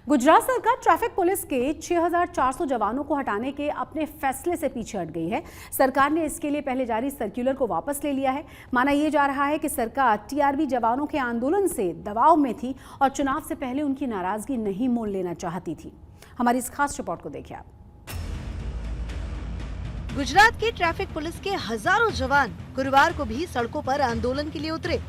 गुजरात सरकार traffic police के 6,400 जवानों को हटाने के अपने फैसले से पीछे हट गई है। सरकार ने इसके लिए पहले जारी सर्कुलर को वापस ले लिया है। माना यह जा रहा है कि सरकार टीआरबी जवानों के आंदोलन से दबाव में थी और चुनाव से पहले उनकी नाराजगी नहीं मोल लेना चाहती थी। हमारी इस खास रिपोर्ट को देखिए आप। गुजरात की ट्रैफिक पुलिस के हजारों जवान गुरुवार को भी सड़कों पर आंदोलन के लिए उतरे।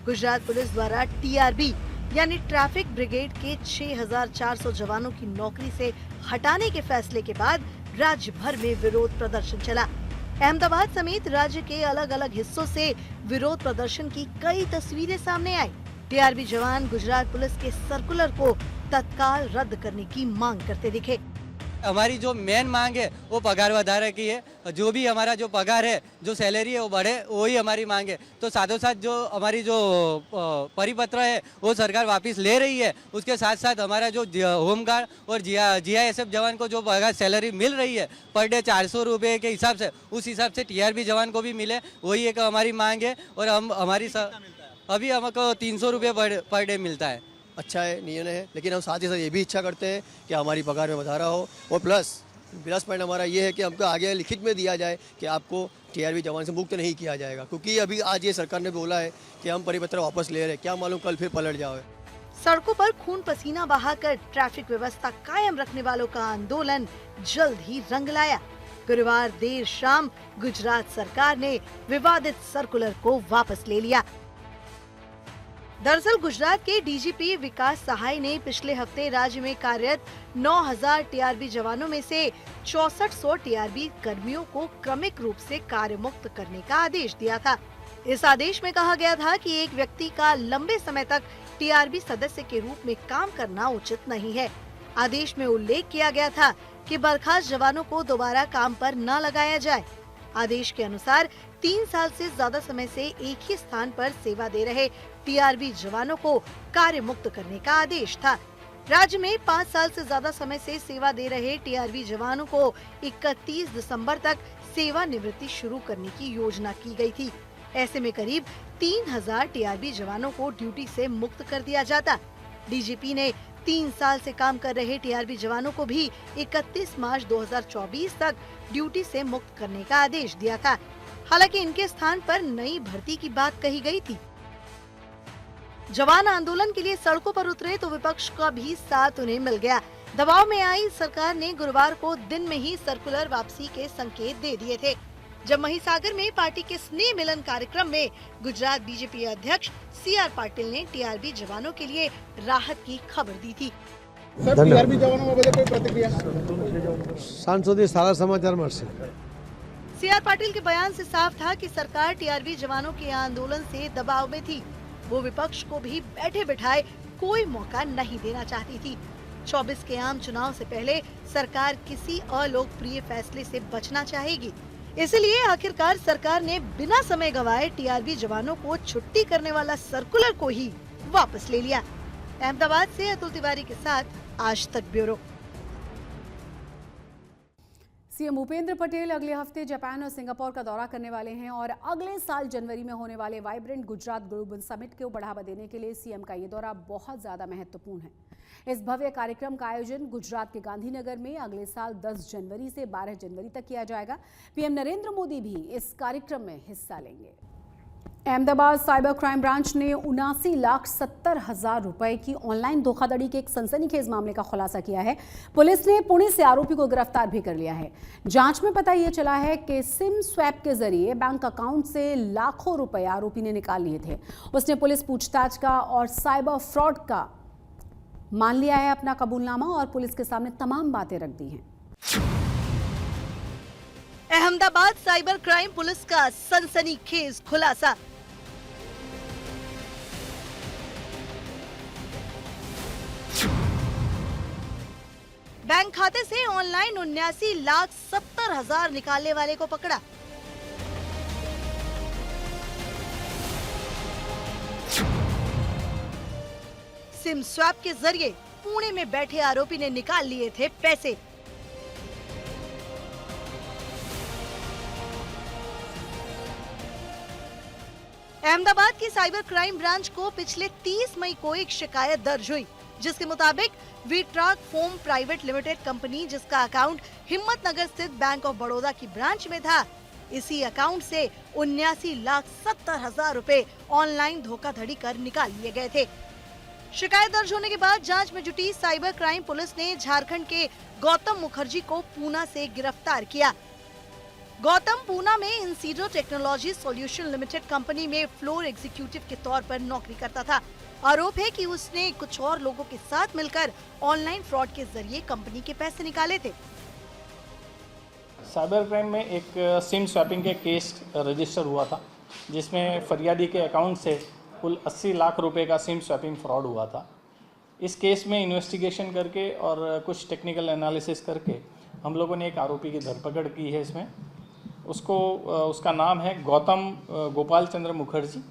गुजरात पुलिस द्वारा टीआरबी यानी ट्रैफिक ब्रिगेड के 6,400 जवानों की नौकरी से हटाने के फैसले के बाद राज्य भर में विरोध प्रदर्शन चला। अहमदाबाद समेत राज्य के अलग अलग हिस्सों से विरोध प्रदर्शन की कई तस्वीरें सामने आई। टीआरबी जवान गुजरात पुलिस के सर्कुलर को तत्काल रद्द करने की मांग करते दिखे। हमारी जो मेन मांग है वो पगार વધારે की है। जो भी हमारा जो पगार है, जो सैलरी है वो बढ़े, वही हमारी मांग है। तो साथों साथ जो हमारी जो परिपत्र है वो सरकार वापस ले रही है। उसके साथ साथ हमारा जो होमगार्ड और जीआईएसएफ जवान को जो पगार सैलरी मिल रही है पर डे 400 रुपये के हिसाब से, उस हिसाब से टीआरबी जवान को भी मिले, वही एक हमारी मांग है। और हम हमारी अभी हमको 300 रुपये पर डे मिलता है। अच्छा है, निर्णय है, लेकिन हम साथ ही साथ ये भी इच्छा करते हैं कि हमारी पगार में વધારા हो। और प्लस पॉइंट हमारा ये है कि हमको आगे लिखित में दिया जाए कि आपको टीआरबी जवान से मुक्त नहीं किया जाएगा, क्योंकि अभी आज ये सरकार ने बोला है कि हम परिपत्र वापस ले रहे हैं। क्या मालूम कल फिर पलट जाए। सड़कों पर खून पसीना बहाकर ट्रैफिक व्यवस्था कायम रखने वालों का आंदोलन जल्द ही रंग लाया। गुरुवार देर शाम गुजरात सरकार ने विवादित सर्कुलर को वापस ले लिया। दरअसल गुजरात के डीजीपी विकास सहाय ने पिछले हफ्ते राज्य में कार्यरत 9,000 टीआरबी जवानों में से 6400 टीआरबी कर्मियों को क्रमिक रूप से कार्य मुक्त करने का आदेश दिया था। इस आदेश में कहा गया था कि एक व्यक्ति का लंबे समय तक टीआरबी सदस्य के रूप में काम करना उचित नहीं है। आदेश में उल्लेख किया गया था कि बर्खास्त जवानों को दोबारा काम पर न लगाया जाए। आदेश के अनुसार 3 साल से ज्यादा समय से एक ही स्थान पर सेवा दे रहे टीआरबी जवानों को कार्य मुक्त करने का आदेश था। राज्य में 5 साल से ज्यादा समय से सेवा दे रहे टीआरबी जवानों को 31 दिसंबर तक सेवानिवृत्ति शुरू करने की योजना की गई थी। ऐसे में करीब 3,000 टीआरबी जवानों को ड्यूटी से मुक्त कर दिया जाता। डीजीपी ने 3 साल से काम कर रहे टीआरबी जवानों को भी 31 मार्च 2024 तक ड्यूटी से मुक्त करने का आदेश दिया था। हालांकि इनके स्थान पर नई भर्ती की बात कही गई थी। जवान आंदोलन के लिए सड़कों पर उतरे तो विपक्ष का भी साथ उन्हें मिल गया। दबाव में आई सरकार ने गुरुवार को दिन में ही सर्कुलर वापसी के संकेत दे दिए थे, जब महिसागर में पार्टी के स्नेह मिलन कार्यक्रम में गुजरात बीजेपी अध्यक्ष सीआर पाटिल ने टीआरबी जवानों के लिए राहत की खबर दी थी। टीआरबी जवानों में कोई प्रतिक्रिया? सांसदों सारा समाचार મળશે। सीआर पाटिल के बयान से साफ था कि सरकार टीआरबी जवानों के आंदोलन से दबाव में थी। वो विपक्ष को भी बैठे बिठाए कोई मौका नहीं देना चाहती थी। 24 के आम चुनाव से पहले सरकार किसी अलोकप्रिय फैसले से बचना चाहेगी। इसलिए आखिरकार सरकार ने बिना समय गंवाए टीआरबी जवानों को छुट्टी करने वाला सर्कुलर को ही वापस ले लिया। अहमदाबाद से अतुल तिवारी के साथ आज तक ब्यूरो। सीएम भूपेंद्र पटेल अगले हफ्ते जापान और सिंगापुर का दौरा करने वाले हैं और अगले साल जनवरी में होने वाले वाइब्रेंट गुजरात ग्लोबल समिट को बढ़ावा देने के लिए सीएम का ये दौरा बहुत ज्यादा महत्वपूर्ण है। इस भव्य कार्यक्रम का आयोजन गुजरात के गांधीनगर में अगले साल 10 जनवरी से 12 जनवरी तक किया जाएगा। पीएम नरेंद्र मोदी भी इस कार्यक्रम में हिस्सा लेंगे। अहमदाबाद साइबर क्राइम ब्रांच ने 79,70,000 रुपए की ऑनलाइन धोखाधड़ी के एक सनसनीखेज मामले का खुलासा किया है। पुलिस ने पुणे से आरोपी को गिरफ्तार भी कर लिया है। जांच में पता यह चला है कि सिम स्वैप के जरिए बैंक अकाउंट से लाखों रुपए आरोपी ने निकाल लिए थे। उसने पुलिस पूछताछ का और साइबर फ्रॉड का मान लिया है अपना कबूलनामा और पुलिस के सामने तमाम बातें रख दी हैं। अहमदाबाद साइबर क्राइम पुलिस का सनसनीखेज खुलासा। बैंक खाते से ऑनलाइन 79,70,000 निकालने वाले को पकड़ा। सिम स्वैप के जरिए पुणे में बैठे आरोपी ने निकाल लिए थे पैसे। अहमदाबाद की साइबर क्राइम ब्रांच को पिछले 30 मई को एक शिकायत दर्ज हुई। जिसके मुताबिक वीट्राक फोम प्राइवेट लिमिटेड कंपनी, जिसका अकाउंट हिम्मतनगर स्थित बैंक ऑफ बड़ौदा की ब्रांच में था, इसी अकाउंट से 79,70,000 रुपए ऑनलाइन धोखाधड़ी कर निकाल लिए गए थे। शिकायत दर्ज होने के बाद जांच में जुटी साइबर क्राइम पुलिस ने झारखंड के गौतम मुखर्जी को पूना से गिरफ्तार किया। गौतम पूना में इंसीडो टेक्नोलॉजी सॉल्यूशन लिमिटेड कंपनी में फ्लोर एग्जीक्यूटिव के तौर पर नौकरी करता था। आरोप है कि उसने कुछ और लोगों के साथ मिलकर ऑनलाइन फ्रॉड के जरिए कंपनी के पैसे निकाले थे। साइबर क्राइम में एक सिम स्वैपिंग के केस रजिस्टर हुआ था, जिसमें फरियादी के अकाउंट से कुल 80 लाख रुपए का सिम स्वैपिंग फ्रॉड हुआ था। इस केस में इन्वेस्टिगेशन करके और कुछ टेक्निकल एनालिसिस करके हम लोगों ने एक आरोपी की धरपकड़ की है। इसमें उसका नाम है गौतम गोपाल चंद्र मुखर्जी,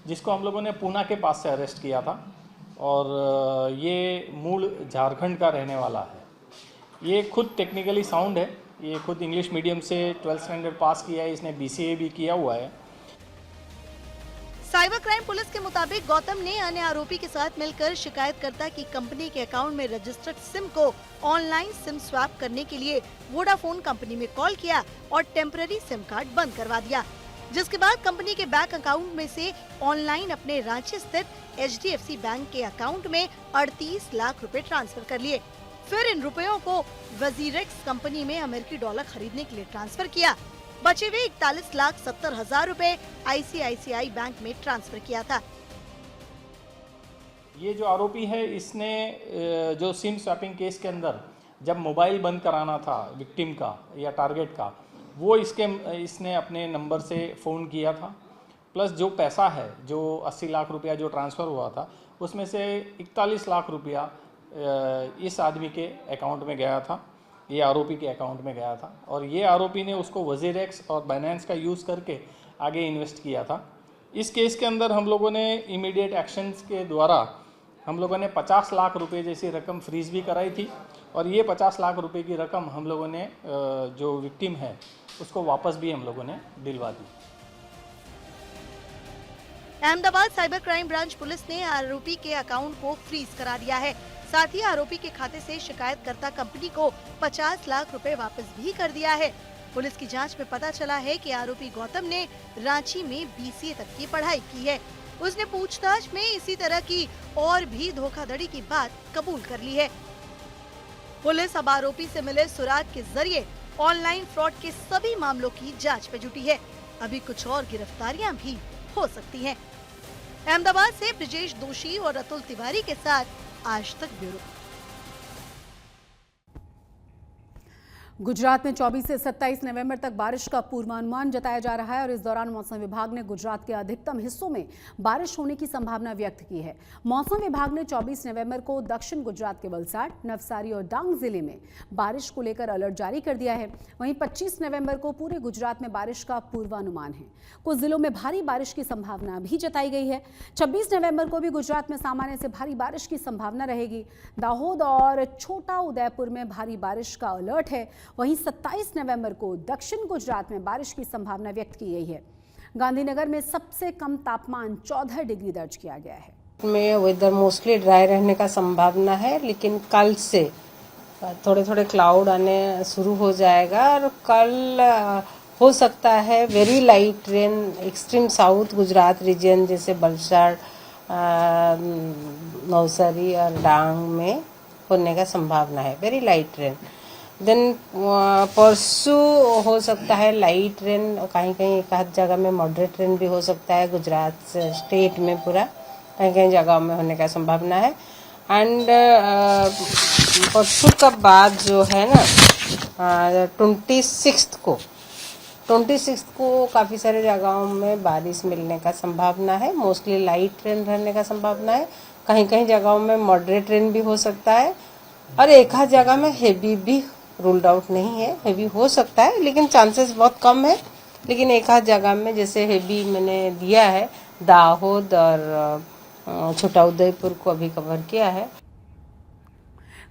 जिसको हम लोगों ने पूना के पास से अरेस्ट किया था और ये मूल झारखंड का रहने वाला है। ये खुद टेक्निकली साउंड है, ये खुद इंग्लिश मीडियम से 12th स्टैंडर्ड पास किया है, इसने BCA भी किया हुआ है। साइबर क्राइम पुलिस के मुताबिक गौतम ने अन्य आरोपी के साथ मिलकर शिकायतकर्ता की कंपनी के अकाउंट में रजिस्टर्ड सिम को ऑनलाइन सिम स्वैप करने के लिए वोडाफोन कंपनी में कॉल किया और टेम्पररी सिम कार्ड बंद करवा दिया, जिसके बाद कंपनी के बैंक अकाउंट में से ऑनलाइन अपने रांची स्थित HDFC बैंक के अकाउंट में 38 लाख रुपए ट्रांसफर कर लिए। फिर इन रुपयों को वजीरेक्स कंपनी में अमेरिकी डॉलर खरीदने के लिए ट्रांसफर किया। बचे हुए 41,70,000 रुपए ICICI बैंक में ट्रांसफर किया था। ये जो आरोपी है, इसने जो सिम स्वैपिंग केस के अंदर जब मोबाइल बंद कराना था विक्टिम का या टारगेट का, वो इसने अपने नंबर से फ़ोन किया था। प्लस जो पैसा है, जो 80 लाख रुपया जो ट्रांसफ़र हुआ था, उसमें से 41 लाख रुपया इस आदमी के अकाउंट में गया था, ये आरोपी के अकाउंट में गया था। और ये आरोपी ने उसको वजीरेक्स और बाइनेंस का यूज़ करके आगे इन्वेस्ट किया था। इस केस के अंदर हम लोगों ने इमीडिएट एक्शंस के द्वारा हम लोगों ने 50 लाख रुपए जैसी रकम फ्रीज भी कराई थी और ये 50 लाख रुपए की रकम हम लोगों ने जो विक्टिम है उसको वापस भी हम लोगों ने दिलवा दी। Ahmedabad cyber crime branch police ने आरोपी के अकाउंट को फ्रीज करा दिया है। साथ ही आरोपी के खाते से शिकायतकर्ता कंपनी को 50 लाख रुपए वापस भी कर दिया है। पुलिस की जांच में पता चला है कि आरोपी गौतम ने रांची में BCA तक की पढ़ाई की है। उसने पूछताछ में इसी तरह की और भी धोखाधड़ी की बात कबूल कर ली है। पुलिस अब आरोपी से मिले सुराग के जरिए ऑनलाइन फ्रॉड के सभी मामलों की जांच में जुटी है। अभी कुछ और गिरफ्तारियां भी हो सकती हैं। अहमदाबाद से ब्रिजेश दोषी और अतुल तिवारी के साथ आज तक ब्यूरो। गुजरात में 24 से 27 नवंबर तक बारिश का पूर्वानुमान जताया जा रहा है और इस दौरान मौसम विभाग ने गुजरात के अधिकतम हिस्सों में बारिश होने की संभावना व्यक्त की है। मौसम विभाग ने 24 नवंबर को दक्षिण गुजरात के वलसाड, नवसारी और डांग जिले में बारिश को लेकर अलर्ट जारी कर दिया है। वहीं 25 नवंबर को पूरे गुजरात में बारिश का पूर्वानुमान है। कुछ जिलों में भारी बारिश की संभावना भी जताई गई है। 26 नवंबर को भी गुजरात में सामान्य से भारी बारिश की संभावना रहेगी। दाहोद और छोटा उदयपुर में भारी बारिश का अलर्ट है। वहीं 27 नवंबर को दक्षिण गुजरात में बारिश की संभावना व्यक्त की गई है। गांधीनगर में सबसे कम तापमान 14 डिग्री दर्ज किया गया है। में वेदर मोस्टली ड्राई रहने का संभावना है, लेकिन कल से थोड़े थोड़े क्लाउड आने शुरू हो जाएगा और कल हो सकता है very light rain extreme south Gujarat region जैसे वलसाड, नवसारी और डांग में होने का संभावना है, वेरी लाइट रेन। देन परसों हो सकता है लाइट रेन, कहीं कहीं एक आध जगह में मॉडरेट रेन भी हो सकता है। गुजरात स्टेट में पूरा कहीं कहीं जगह में होने का संभावना है। एंड परसों का बाद जो है ना 26 को काफ़ी सारे जगहों में बारिश मिलने का संभावना है। मोस्टली लाइट रेन रहने का संभावना है, कहीं कहीं जगहों में मॉडरेट रेन भी हो सकता है और एक आध जगह में हेवी भी रूल्ड आउट नहीं है, हेवी हो सकता है लेकिन चांसेस बहुत कम है। लेकिन एक आध जगह में जैसे हेवी मैंने दिया है, दाहोद और छोटा उदयपुर को अभी कवर किया है।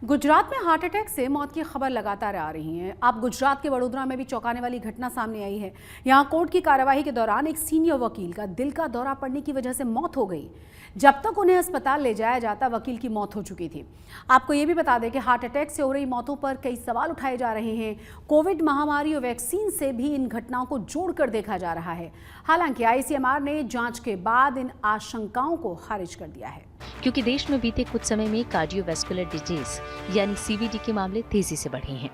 गुजरात में हार्ट अटैक से मौत की खबर लगातार आ रही है। अब गुजरात के वडोदरा में भी चौंकाने वाली घटना सामने आई है। यहां कोर्ट की कार्यवाही के दौरान एक सीनियर वकील का दिल का दौरा पड़ने की वजह से मौत हो गई। जब तक उन्हें अस्पताल ले जाया जाता वकील की मौत हो चुकी थी। आपको ये भी बता दें कि हार्ट अटैक से हो रही मौतों पर कई सवाल उठाए जा रहे हैं। कोविड महामारी और वैक्सीन से भी इन घटनाओं को जोड़कर देखा जा रहा है। हालांकि आईसीएमआर ने जांच के बाद इन आशंकाओं को खारिज कर दिया है, क्योंकि देश में बीते कुछ समय में कार्डियोवैस्कुलर डिजीज यानी सीवीडी के मामले तेजी से बढ़े हैं।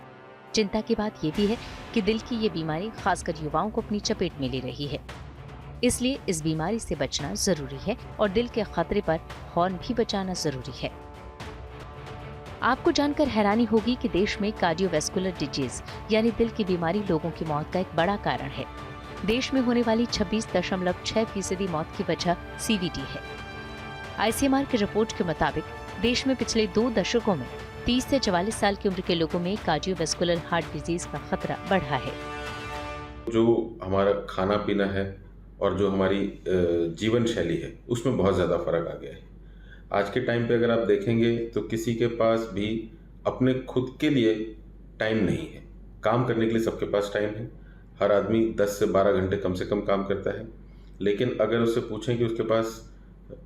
चिंता की बात यह भी है कि दिल की ये बीमारी खासकर युवाओं को अपनी चपेट में ले रही है। इसलिए इस बीमारी से बचना जरूरी है और दिल के खतरे पर हॉर्न भी बचाना जरूरी है। आपको जानकर हैरानी होगी कि देश में कार्डियोवैस्कुलर डिजीज यानी दिल की बीमारी लोगों की मौत का एक बड़ा कारण है। देश में होने वाली 26.6% मौत की वजह सीवीडी है। आईसीएमआर की रिपोर्ट के मुताबिक देश में पिछले 2 दशकों में 30 से 44 साल की उम्र के लोगों में कार्डियोवैस्कुलर हार्ट डिजीज का खतरा बढ़ा है। जो हमारा खाना पीना है और जो हमारी जीवन शैली है उसमें बहुत ज़्यादा फर्क आ गया है। आज के टाइम पे अगर आप देखेंगे तो किसी के पास भी अपने खुद के लिए टाइम नहीं है। काम करने के लिए सबके पास टाइम है। हर आदमी 10 से 12 घंटे कम से कम काम करता है, लेकिन अगर उससे पूछें कि उसके पास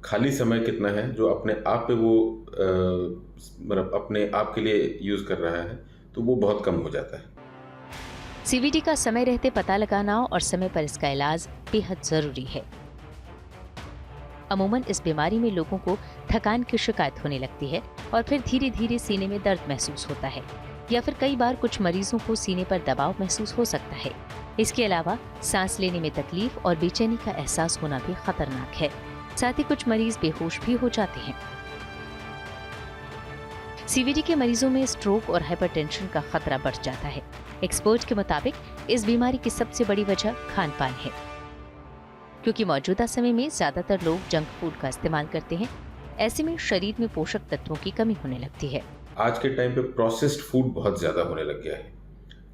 खाली समय कितना है जो अपने आप पे वो मतलब अपने आप के लिए यूज़ कर रहा है, तो वो बहुत कम हो जाता है। सीवीडी का समय रहते पता लगाना और समय पर इसका इलाज बेहद जरूरी है। अमूमन इस बीमारी में लोगों को थकान की शिकायत होने लगती है और फिर धीरे धीरे सीने में दर्द महसूस होता है, या फिर कई बार कुछ मरीजों को सीने पर दबाव महसूस हो सकता है। इसके अलावा सांस लेने में तकलीफ और बेचैनी का एहसास होना भी खतरनाक है। साथ ही कुछ मरीज बेहोश भी हो जाते हैं। सीवीडी के मरीजों में स्ट्रोक और हाइपरटेंशन का खतरा बढ़ जाता है। एक्सपर्ट के मुताबिक इस बीमारी की सबसे बड़ी वजह खान पान है, क्योंकि मौजूदा समय में ज्यादातर लोग जंक फूड का इस्तेमाल करते हैं। ऐसे में शरीर में पोषक तत्वों की कमी होने लगती है। आज के टाइम पे प्रोसेस्ड फूड बहुत ज़्यादा होने लग गया है।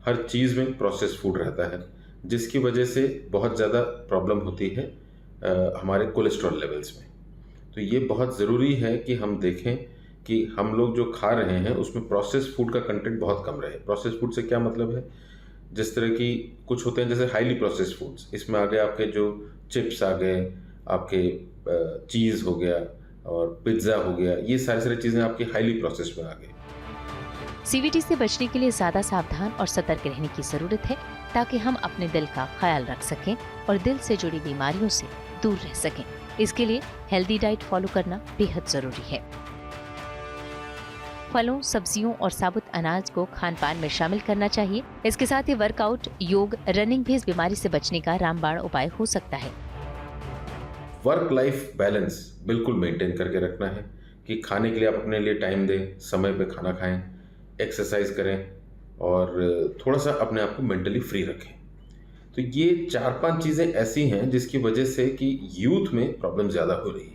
हर चीज़ में प्रोसेस्ड फूड रहता है, जिसकी वजह से बहुत ज़्यादा प्रॉब्लम होती है हमारे कोलेस्ट्रॉल लेवल्स में। तो ये बहुत ज़रूरी है कि हम देखें कि हम लोग जो खा रहे हैं उसमें प्रोसेस्ड फूड का कंटेंट बहुत कम रहे। प्रोसेस्ड फूड से क्या मतलब है, जिस तरह की कुछ होते हैं जैसे हाईली प्रोसेस्ड फूड्स, इसमें आ गए आपके जो चिप्स आ गए, आपके चीज़ हो गया और पिज्ज़ा हो गया, ये सारी चीज़ें आपकी हाईली प्रोसेस्ड में आ गई। सीवीडी से बचने के लिए ज्यादा सावधान और सतर्क रहने की जरूरत है, ताकि हम अपने दिल का ख्याल रख सकें और दिल से जुड़ी बीमारियों से दूर रह सकें। इसके लिए हेल्दी डाइट फॉलो करना बेहद जरूरी है। फलों, सब्जियों और साबुत अनाज को खान पान में शामिल करना चाहिए। इसके साथ ही वर्कआउट, योग, रनिंग भी इस बीमारी से बचने का रामबाण उपाय हो सकता है। वर्क लाइफ बैलेंस बिल्कुल मेंटेन करके रखना है कि खाने के लिए आप अपने लिए टाइम दें, समय पे खाना खाएं, एक्सरसाइज करें और थोड़ा सा अपने आप को मेंटली फ्री रखें। तो ये 4-5 चीज़ें ऐसी हैं जिसकी वजह से कि यूथ में प्रॉब्लम ज़्यादा हो रही है।